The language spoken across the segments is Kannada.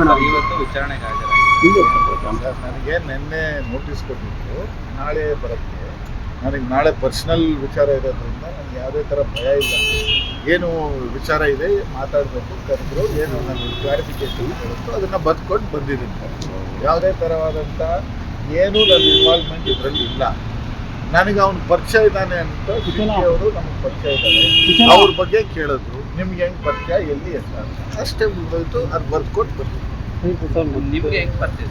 ಇವತ್ತು ವಿಚಾರಣೆಗೆ ನನಗೆ ನಿನ್ನೆ ನೋಟಿಸ್ ಕೊಟ್ಟಿದ್ದು ನಾಳೆ ಬರುತ್ತೆ. ನನಗೆ ನಾಳೆ ಪರ್ಸ್ನಲ್ ವಿಚಾರ ಇರೋದ್ರಿಂದ ನನಗೆ ಯಾವುದೇ ಥರ ಭಯ ಇಲ್ಲ. ಏನು ವಿಚಾರ ಇದೆ ಮಾತಾಡಬೇಕು ಕರೆದ್ರು, ಏನು ನನಗೆ ಕ್ಲಾರಿಫಿಕೇಶನ್ ಕೊಡುತ್ತೋ ಅದನ್ನು ಬದ್ಕೊಂಡು ಬಂದಿದ್ದೀನಿ. ಯಾವುದೇ ಥರವಾದಂಥ ಏನು ನನ್ನ ಇನ್ವಾಲ್ವ್ಮೆಂಟ್ ಇದರಲ್ಲಿ ಇಲ್ಲ. ನನಗೆ ಅವ್ನು ಪರಿಚಯ ಇದ್ದಾನೆ ಅಂತ ಅವರು ನಮಗೆ ಪರಿಚಯ ಇದ್ದಾರೆ. ಅವ್ರ ಬಗ್ಗೆ ಕೇಳಿದ್ರು, ನಿಮ್ಗೆ ಹೆಂಗೆ ಪರಿಚಯ, ಎಲ್ಲಿ ಅಂತ ಅಷ್ಟೇ ಮುಗಿದೋಯ್ತು. ಅದು ಬರ್ಕೊಟ್ಟು ಬಂದಿದ್ದೀನಿ. ನಿಮಗೆ ಹೆಂಗೆ ಪರಿಚಯ?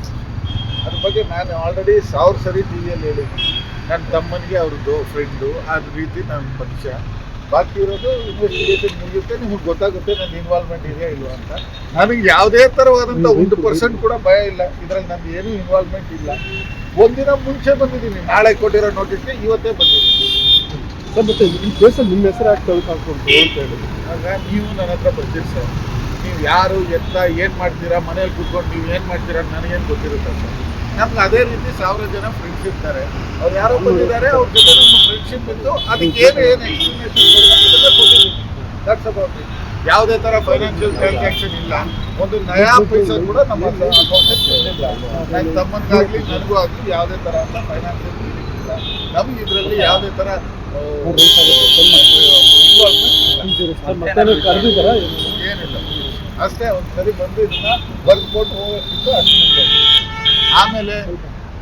ಅದ್ರ ಬಗ್ಗೆ ನಾನು ಆಲ್ರೆಡಿ 1000 ಸರಿ ಟಿ ವಿಯಲ್ಲಿ ಹೇಳಿದ್ದೀನಿ. ನನ್ನ ತಮ್ಮನಿಗೆ ಅವ್ರದ್ದು ಫ್ರೆಂಡು ಅದ ರೀತಿ ನನ್ನ ಪರಿಚಯ. ಬಾಕಿ ಇರೋದು ಇನ್ವೆಸ್ಟಿಗೇಷನ್ ಮುಗಿಯುತ್ತೆ, ನಿಮಗೆ ಗೊತ್ತಾಗುತ್ತೆ ನನ್ನ ಇನ್ವಾಲ್ವ್ಮೆಂಟ್ ಇದೆಯಾ ಇಲ್ವಾ ಅಂತ. ನನಗೆ ಯಾವುದೇ ಥರವಾದಂಥ 1% ಕೂಡ ಭಯ ಇಲ್ಲ. ಇದರಲ್ಲಿ ನಂದು ಏನೂ ಇನ್ವಾಲ್ವ್ಮೆಂಟ್ ಇಲ್ಲ. ಒಂದಿನ ಮುಂಚೆ ಬಂದಿದ್ದೀನಿ, ನಾಳೆ ಕೊಟ್ಟಿರೋ ನೋಟಿಸ್ಗೆ ಇವತ್ತೇ ಬಂದಿದ್ದೀನಿ. ಸರ್, ಮತ್ತೆ ಈ ಕೇಸಲ್ಲಿ ನಿಮ್ಮ ಹೆಸರು ಹಾಕ್ಬೇಕು ಅಂತ ಹೇಳಿ ಆಗ ನೀವು ನನ್ನ ಹತ್ರ ಬರ್ತೀರಿ ಸರ್. ನೀವು ಯಾರು ಎತ್ತ ಏನು ಮಾಡ್ತೀರಾ, ಮನೇಲಿ ಕೂತ್ಕೊಂಡು ನೀವು ಏನು ಮಾಡ್ತೀರಾ ನನಗೇನು ಗೊತ್ತಿರುತ್ತೆ ಸರ್. ನಮ್ಗೆ ಅದೇ ರೀತಿ 1000 ಜನ ಫ್ರೆಂಡ್ಸ್ ಇರ್ತಾರೆ. ಅವ್ರು ಯಾರೋ ಬಂದಿದ್ದಾರೆ, ಅವ್ರ ಜೊತೆ ನಮ್ಮ ಫ್ರೆಂಡ್ಶಿಪ್ ಇದ್ದು ಅದಕ್ಕೆ ಏನು ಎಕ್ಸ್ಪ್ಲನೇಷನ್ ಕೊಟ್ಟಿದ್ದೀನಿ. That's about it. ಯಾವುದೇ ಥರ ಫೈನಾನ್ಷಿಯಲ್ ಟ್ರಾನ್ಸಾಕ್ಷನ್ ಇಲ್ಲ. ಒಂದು ನಯಾ ಪೈಸಾ ಕೂಡ ನಮ್ಮ ಅಕೌಂಟಿಗೆ ಇಲ್ಲ. ನನ್ನ ತಮ್ಮನಿಗಾಗಲಿ ನನಗೂ ಆಗಲಿ ಯಾವುದೇ ಥರ ಅಂತ ಫೈನಾನ್ಷಿಯಲ್ ಇಲ್ಲ. ನಮ್ಗೆ ಇದರಲ್ಲಿ ಯಾವುದೇ ಥರ ಏನಿಲ್ಲ. ಅಷ್ಟೇ ಒಂದು ಸರಿ ಬಂದು ಇದನ್ನ ಬರ್ಕೊಂಡು ಹೋಗೋಕ್ಕಿಂತ ಅಷ್ಟು. ಆಮೇಲೆ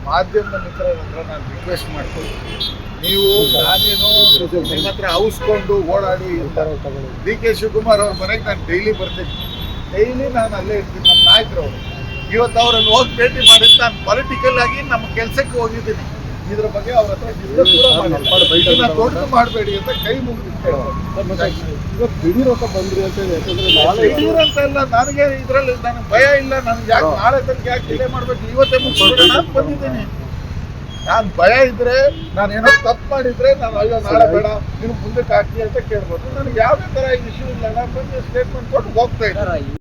ಮಾಧ್ಯಮದ ಮಿತ್ರರ ಹತ್ರ ನಾನು ರಿಕ್ವೆಸ್ಟ್ ಮಾಡ್ಕೊಳ್ತೀನಿ, ನೀವು ನಾನೇನು ನಿಮ್ಮ ಹತ್ರ ಔಸ್ಕೊಂಡು ಓಡಾಡಿ ಡಿ ಕೆ ಶಿವಕುಮಾರ್ ಅವ್ರ ಮನೆಗೆ ನಾನು ಡೈಲಿ ಬರ್ತೀನಿ. ಡೈಲಿ ನಾನು ಅಲ್ಲೇ ಇರ್ತೀನಿ. ನಮ್ಮ ನಾಯಕರು ಅವರು ಇವತ್ತು ಅವರನ್ನು ಹೋಗಿ ಭೇಟಿ ಮಾಡಿದ್ದು ನಾನು ಪೊಲಿಟಿಕಲ್ ಆಗಿ ನಮ್ಮ ಕೆಲಸಕ್ಕೆ ಹೋಗಿದ್ದೀನಿ. ಇದ್ರ ಬಗ್ಗೆ ಅವ್ರ ಹತ್ರ ಡಿಸ್ಕಸ್ ಕೂಡ ಮಾಡಿಲ್ಲ. ದೊಡ್ಡದು ಮಾಡಬೇಡಿ ಅಂತ ಕೈ ಮುಗಿದು ದಿಢೀರಂತ ಬಂದ್ರಿ ಅಂತ ಹೇಳಿ. ಯಾಕಂದ್ರೆ ದಿಢೀರಂತ ಇಲ್ಲ, ನನಗೆ ಇದರಲ್ಲಿ ನನಗೆ ಭಯ ಇಲ್ಲ. ನನಗೆ ಯಾಕೆ ನಾಳೆ ತನಕ ಯಾಕೆ ಡಿಲೇ ಮಾಡಬೇಕು, ಇವತ್ತೇ ಮುಗಿಸ್ಬಿಡೋಣ ಅಂತ ಬಂದಿದ್ದೀನಿ. ನಾನು ಭಯ ಇದ್ರೆ, ನಾನು ಏನೋ ತಪ್ಪು ಮಾಡಿದ್ರೆ ನಾನು ಅಯ್ಯೋ ನಾಳೆ ಬೇಡ ನೀವು ಮುಂದಕ್ಕೆ ಹಾಕಿ ಅಂತ ಕೇಳ್ಬೋದು. ನನಗೆ ಯಾವುದೇ ಥರ ಇಶ್ಯೂ ಇಲ್ಲ. ನಾನು ಬಂದು ಸ್ಟೇಟ್ಮೆಂಟ್ ಕೊಟ್ಟು ಹೋಗ್ತಾ ಇದ್ದೀನಿ.